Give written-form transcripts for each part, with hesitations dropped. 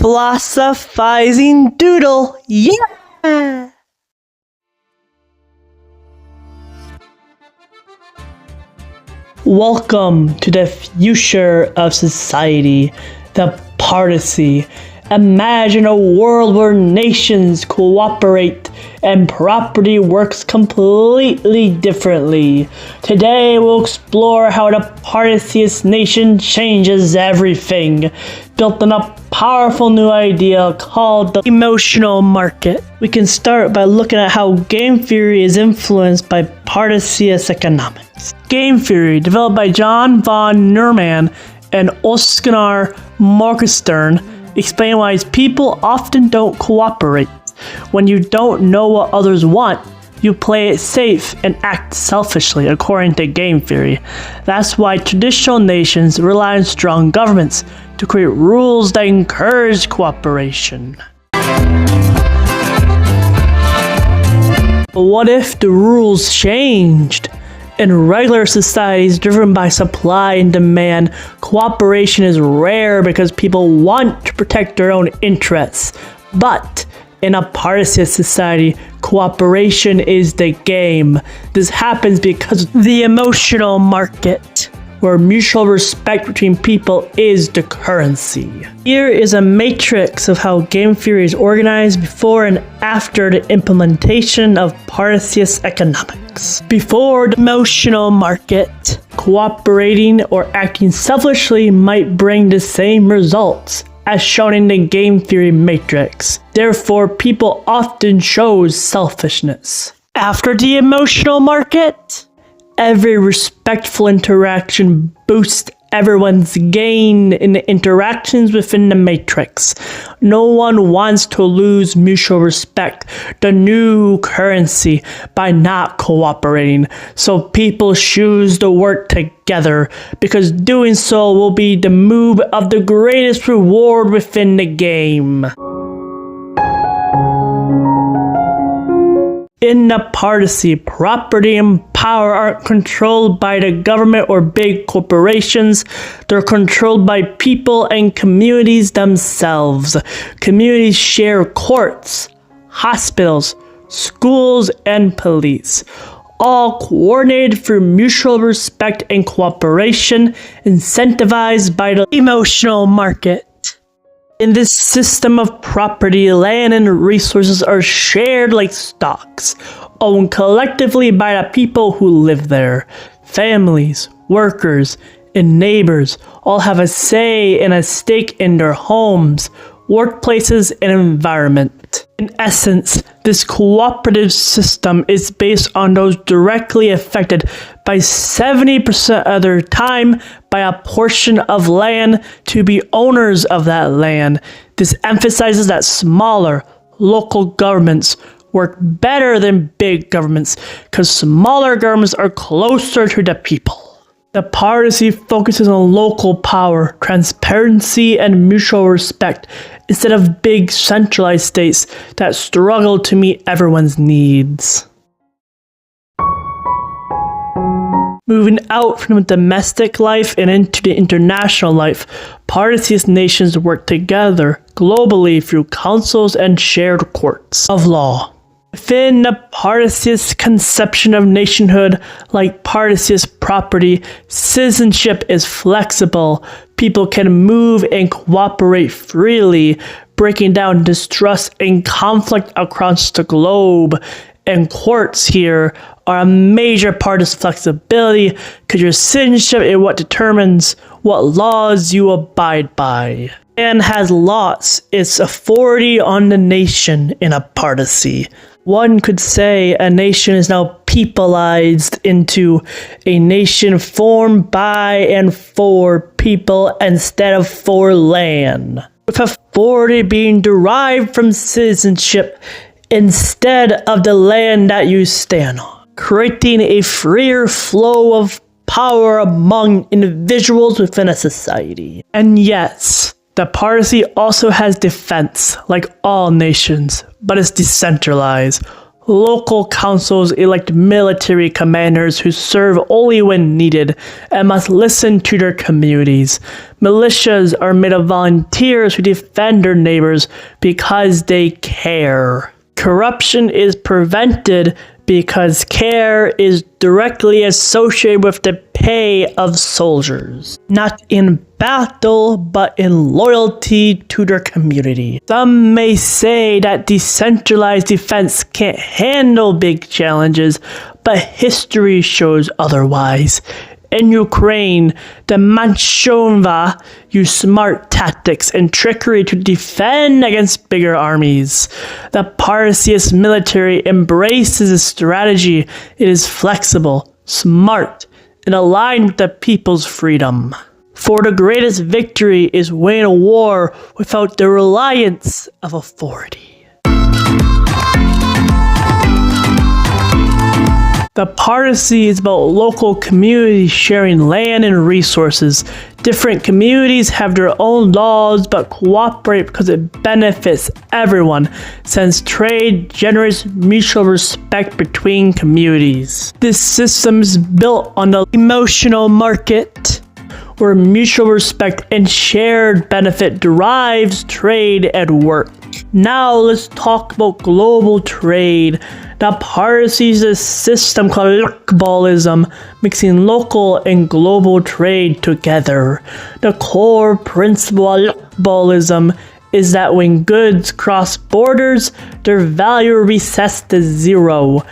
philosophizing doodle. Yeah! Welcome to the future of society, the Partacey. Imagine a world where nations cooperate and property works completely differently. Today we'll explore how the Partaceyist nation changes everything, built on a powerful new idea called the emotional market. We can start by looking at how game theory is influenced by Partaceyist economics. Game theory, developed by John von Neumann and Oskar Morgenstern, explain why people often don't cooperate. When you don't know what others want, you play it safe and act selfishly, according to game theory. That's why traditional nations rely on strong governments to create rules that encourage cooperation. But what if the rules changed? In regular societies driven by supply and demand, cooperation is rare because people want to protect their own interests. But in a Partaceyist society, cooperation is the game. This happens because of the emotional market, where mutual respect between people is the currency. Here is a matrix of how game theory is organized before and after the implementation of Partaceyist economics. Before the emotional market, cooperating or acting selfishly might bring the same results as shown in the game theory matrix. Therefore, people often chose selfishness. After the emotional market, every respectful interaction boosts everyone's gain in the interactions within the matrix. No one wants to lose mutual respect, the new currency, by not cooperating. So people choose to work together because doing so will be the move of the greatest reward within the game. In the Partacey, property and power aren't controlled by the government or big corporations. They're controlled by people and communities themselves. Communities share courts, hospitals, schools, and police, all coordinated through mutual respect and cooperation, incentivized by the emotional market. In this system of property, land and resources are shared like stocks, owned collectively by the people who live there. Families, workers, and neighbors all have a say and a stake in their homes, workplaces, and environment. In essence, this cooperative system is based on those directly affected by 70% of their time by a portion of land to be owners of that land. This emphasizes that smaller, local governments work better than big governments because smaller governments are closer to the people. The Partacey focuses on local power, transparency, and mutual respect instead of big centralized states that struggle to meet everyone's needs. Moving out from domestic life and into the international life, Partaceyist nations work together globally through councils and shared courts of law. Within the Partaceyist conception of nationhood, like Partaceyist property, citizenship is flexible. People can move and cooperate freely, breaking down distrust and conflict across the globe. And courts here are a major part of this flexibility because your citizenship is what determines what laws you abide by. And has laws, its authority on the nation in a Partacey. One could say a nation is now peopleized into a nation formed by and for people instead of for land, with authority being derived from citizenship instead of the land that you stand on, creating a freer flow of power among individuals within a society. And yes, the Partacey also has defense, like all nations, but it's decentralized. Local councils elect military commanders who serve only when needed and must listen to their communities. Militias are made of volunteers who defend their neighbors because they care. Corruption is prevented because care is directly associated with the pay of soldiers, not in battle, but in loyalty to their community. Some may say that decentralized defense can't handle big challenges, but history shows otherwise. In Ukraine, the Nationhood used smart tactics and trickery to defend against bigger armies. The Partaceyist military embraces a strategy. It is flexible, smart, and aligned with the people's freedom. For the greatest victory is winning a war without the reliance of authority. The Partacey is about local communities sharing land and resources. Different communities have their own laws but cooperate because it benefits everyone, since trade generates mutual respect between communities. This system is built on the emotional market, where mutual respect and shared benefit drives trade and work. Now let's talk about global trade. The Partacey is a system called globalism, mixing local and global trade together. The core principle of globalism is that when goods cross borders, their value resets to zero.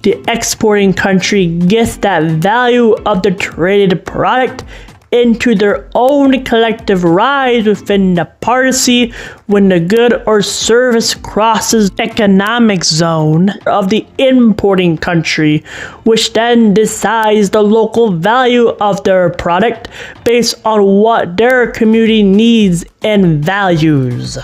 The exporting country gets that value of the traded product into their own collective rise within the Partacey when the good or service crosses the economic zone of the importing country, which then decides the local value of their product based on what their community needs and values.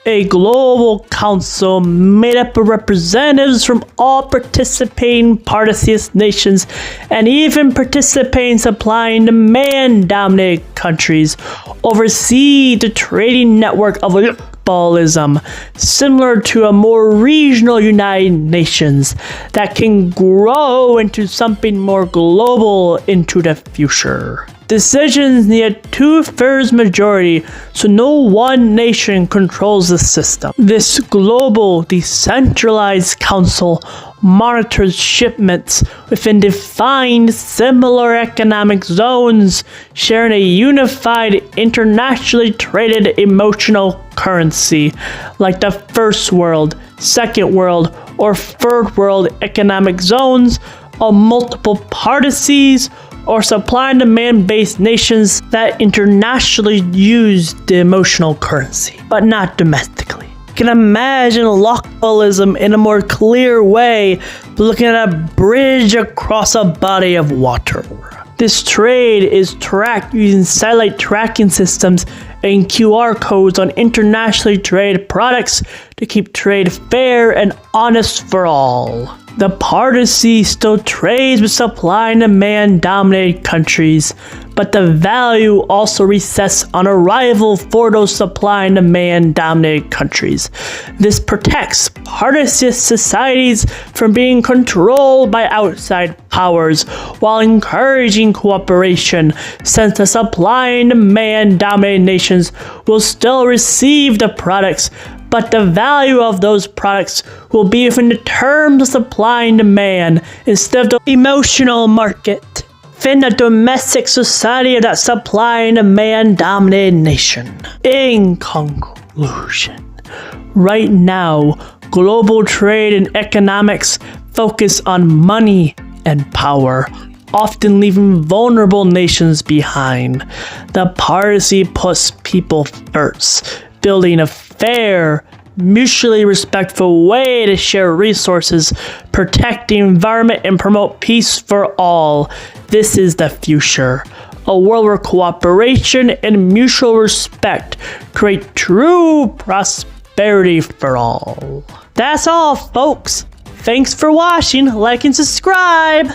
A global council made up of representatives from all participating Partaceyist nations and even participating supply and demand-dominated countries oversee the trading network of globalism, similar to a more regional United Nations that can grow into something more global into the future. Decisions need a 2/3 majority, so no one nation controls the system. This global, decentralized council monitors shipments within defined similar economic zones, sharing a unified, internationally traded emotional currency, like the First World, Second World, or Third World economic zones of multiple Partaceys, or supply and demand based nations that internationally use the emotional currency, but not domestically. You can imagine globalism in a more clear way, looking at a bridge across a body of water. This trade is tracked using satellite tracking systems and QR codes on internationally traded products to keep trade fair and honest for all. The Partacey still trades with supply and demand dominated countries, but the value also resets on arrival for those supply and demand dominated countries. This protects Partaceyist societies from being controlled by outside powers while encouraging cooperation, since the supply and demand dominated nations will still receive the products, but the value of those products will be within the terms of supply and demand instead of the emotional market within the domestic society of that supply and demand dominated nation. In conclusion, right now, global trade and economics focus on money and power, often leaving vulnerable nations behind. The Partacey puts people first, building a fair, mutually respectful way to share resources, protect the environment, and promote peace for all. This is the future. A world where cooperation and mutual respect create true prosperity for all. That's all, folks. Thanks for watching. Like and subscribe.